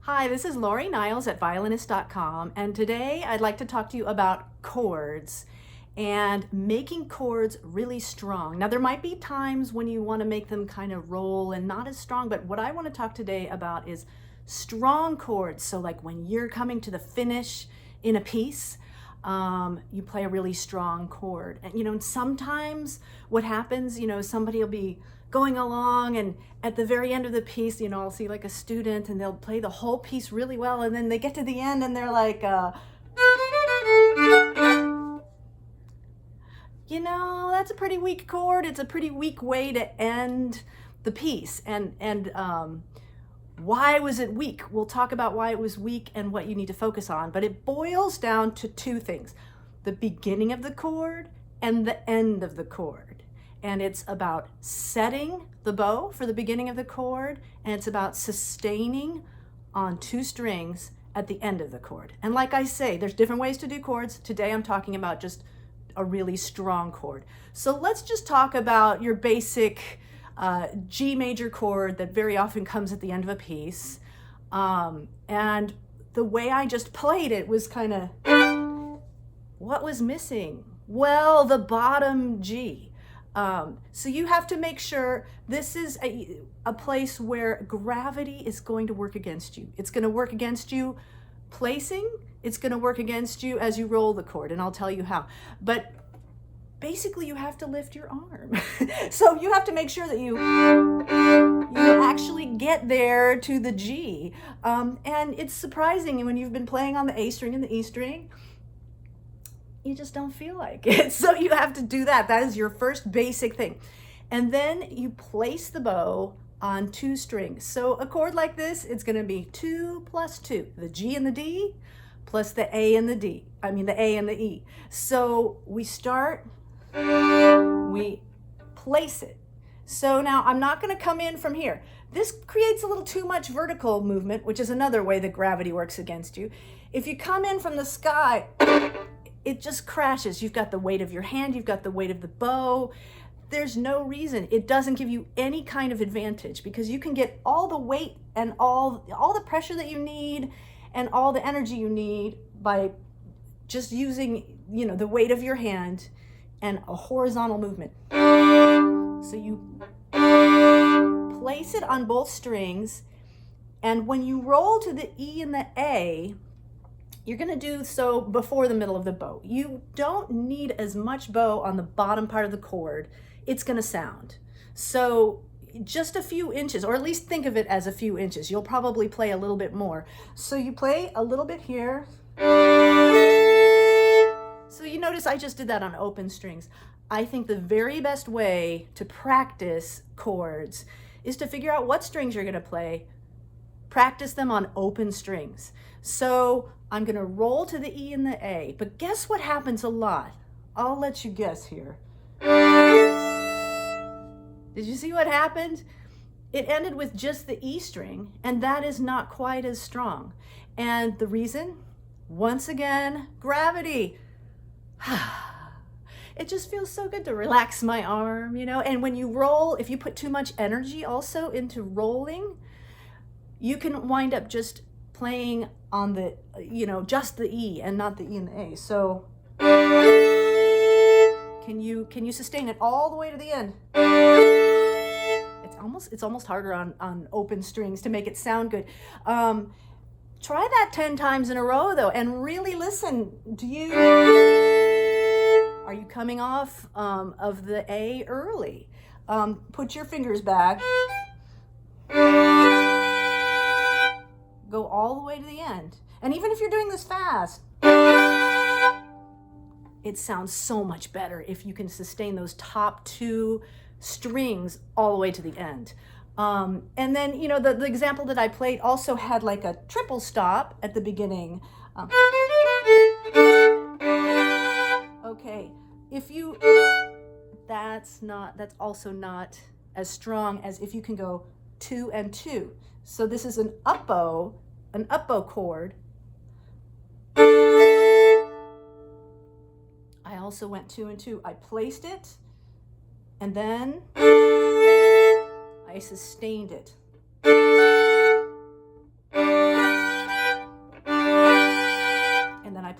Hi, this is Laurie Niles at Violinist.com, and today I'd like to talk to you about chords and making chords really strong. Now, there might be times when you want to make them kind of roll and not as strong, but what I want to talk today about is strong chords. So like when you're coming to the finish in a piece, you play a really strong chord. And sometimes what happens, somebody will be going along and at the very end of the piece, I'll see like a student and they'll play the whole piece really well, and then they get to the end and they're like, that's a pretty weak chord. It's a pretty weak way to end the piece. And why was it weak? We'll talk about why it was weak and what you need to focus on, but it boils down to two things: the beginning of the chord and the end of the chord. And it's about setting the bow for the beginning of the chord, and it's about sustaining on two strings at the end of the chord. And like I say, there's different ways to do chords. Today I'm talking about just a really strong chord. So let's just talk about your basic G major chord that very often comes at the end of a piece. And the way I just played it was kind of, what was missing? Well, the bottom G. So you have to make sure this is a place where gravity is going to work against you. It's going to work against you placing. It's going to work against you as you roll the chord, and I'll tell you how. But basically you have to lift your arm. So you have to make sure that you actually get there to the G. And it's surprising when you've been playing on the A string and the E string, you just don't feel like it. So you have to do that. That is your first basic thing. And then you place the bow on two strings. So a chord like this, it's going to be 2 plus 2, the G and the D plus the A and the D. I mean the A and the E. So we start, we place it. So now I'm not going to come in from here. This creates a little too much vertical movement, which is another way that gravity works against you. If you come in from the sky, it just crashes. You've got the weight of your hand, you've got the weight of the bow. There's no reason. It doesn't give you any kind of advantage because you can get all the weight and all the pressure that you need and all the energy you need by just using, the weight of your hand and a horizontal movement. So you place it on both strings, and when you roll to the E and the A, you're going to do so before the middle of the bow. You don't need as much bow on the bottom part of the chord. It's going to sound. So just a few inches, or at least think of it as a few inches. You'll probably play a little bit more. So you play a little bit here. So you notice I just did that on open strings. I think the very best way to practice chords is to figure out what strings you're going to play. Practice them on open strings. So I'm going to roll to the E and the A, but guess what happens a lot? I'll let you guess here. Did you see what happened? It ended with just the E string, and that is not quite as strong. And the reason? Once again, gravity. It just feels so good to relax my arm, and when you roll, if you put too much energy also into rolling, you can wind up just playing on the, just the E and not the E and the A. So can you sustain it all the way to the end? It's almost harder on open strings to make it sound good. Try that 10 times in a row though, and really listen. Are you coming off of the A early? Put your fingers back. Go all the way to the end. And even if you're doing this fast, it sounds so much better if you can sustain those top two strings all the way to the end. And then, the example that I played also had like a triple stop at the beginning. Okay, that's also not as strong as if you can go 2 and 2. So this is an up bow chord. I also went 2 and 2. I placed it, and then I sustained it.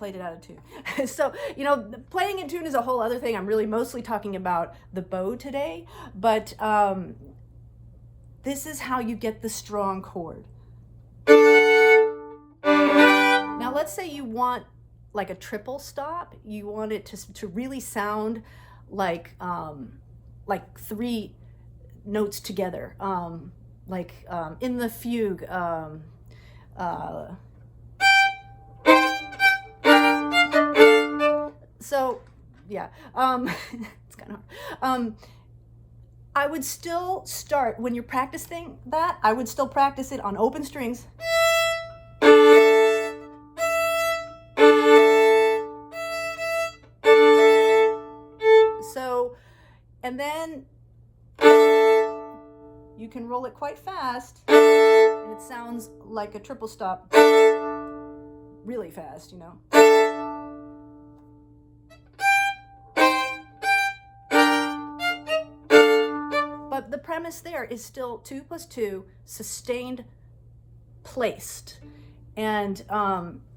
played it out of tune. So, playing in tune is a whole other thing. I'm really mostly talking about the bow today, but this is how you get the strong chord. Now, let's say you want like a triple stop. You want it to really sound like 3 notes together, in the fugue. So, yeah, it's kind of hard. I would still start, when you're practicing that, I would still practice it on open strings. So, and then you can roll it quite fast, and it sounds like a triple stop really fast, But the premise there is still 2 + 2, sustained, placed. And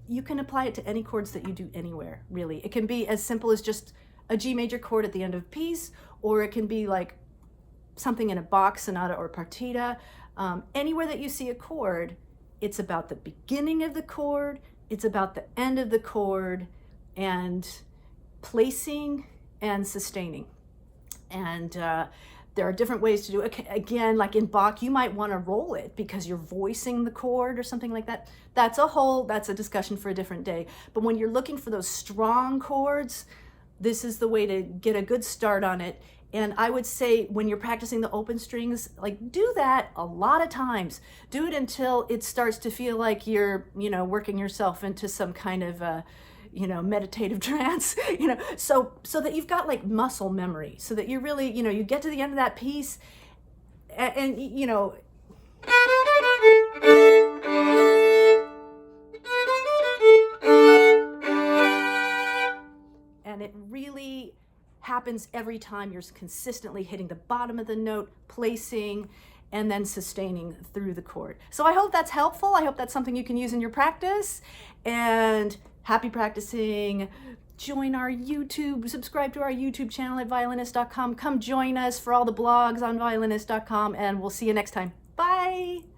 you can apply it to any chords that you do anywhere, really. It can be as simple as just a G major chord at the end of a piece, or it can be like something in a Bach sonata or partita. Anywhere that you see a chord, it's about the beginning of the chord, it's about the end of the chord, and placing and sustaining. And there are different ways to do it. Again, like in Bach, you might want to roll it because you're voicing the chord or something like that. That's a discussion for a different day. But when you're looking for those strong chords, this is the way to get a good start on it. And I would say when you're practicing the open strings, like, do that a lot of times. Do it until it starts to feel like you're, working yourself into some kind of meditative trance, so that you've got like muscle memory, so that you're really, you get to the end of that piece and and it really happens every time you're consistently hitting the bottom of the note, placing, and then sustaining through the chord. So I hope that's helpful. I hope that's something you can use in your practice. And happy practicing. Join our YouTube, subscribe to our YouTube channel at Violinist.com. Come join us for all the blogs on Violinist.com, and we'll see you next time. Bye.